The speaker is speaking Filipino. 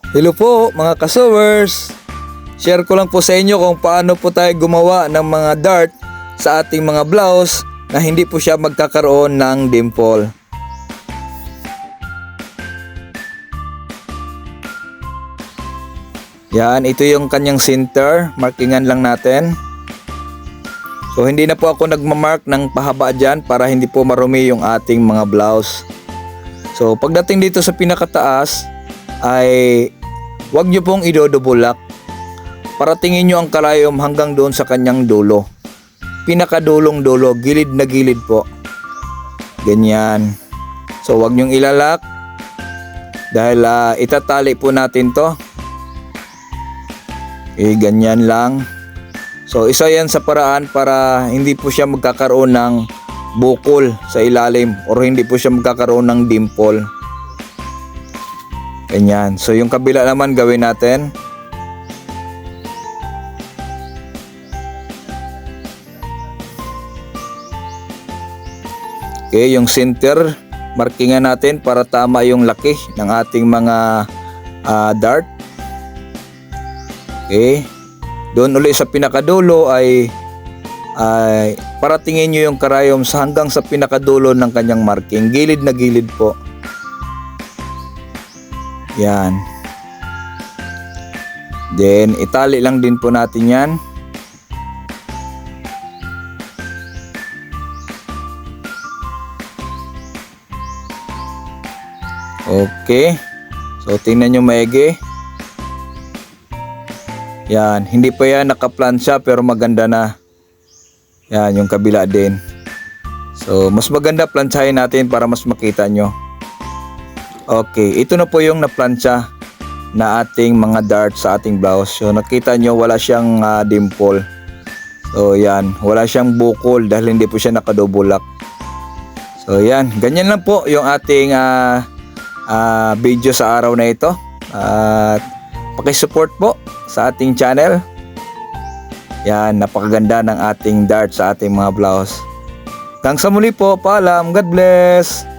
Hello po mga kasewers! Share ko lang po sa inyo kung paano po tayo gumawa ng mga dart sa ating mga blouse na hindi po siya magkakaroon ng dimple. Yan, ito yung kanyang center. Markingan lang natin. So hindi na po ako nagmamark ng pahaba dyan para hindi po marumi yung ating mga blouse. So pagdating dito sa pinakataas ay huwag nyo pong idodobulak. Paratingin nyo ang karayom hanggang doon sa kanyang dulo. Pinakadulong dulo, gilid na gilid po. Ganyan. So huwag nyong ilalak. Dahil itatali po natin to. Ganyan lang. So isa yan sa paraan para hindi po siya magkakaroon ng bukol sa ilalim or hindi po siya magkakaroon ng dimple. Ganyan. So yung kabila naman gawin natin. Okay, yung center markingan natin para tama yung laki ng ating mga dart. Okay. Doon ulit sa pinakadulo ay paratingin nyo yung karayom hanggang sa pinakadulo ng kanyang marking. Gilid na gilid po. Yan. Then itali lang din po natin yan. Okay. So tingnan nyo maigi. Yan, hindi pa yan nakaplansya pero maganda na. Yan, yung kabila din. So mas maganda plansyahin natin para mas makita nyo. Okay, ito na po yung naplansya na ating mga dart sa ating blouse. So nakita nyo wala siyang dimple. So yan, wala siyang bukol dahil hindi po siya nakadobulak. So yan, ganyan lang po yung ating video sa araw na ito. At paki-support po sa ating channel. Yan, napakaganda ng ating dart sa ating mga blouse. Hanggang sa muli po, paalam. God bless!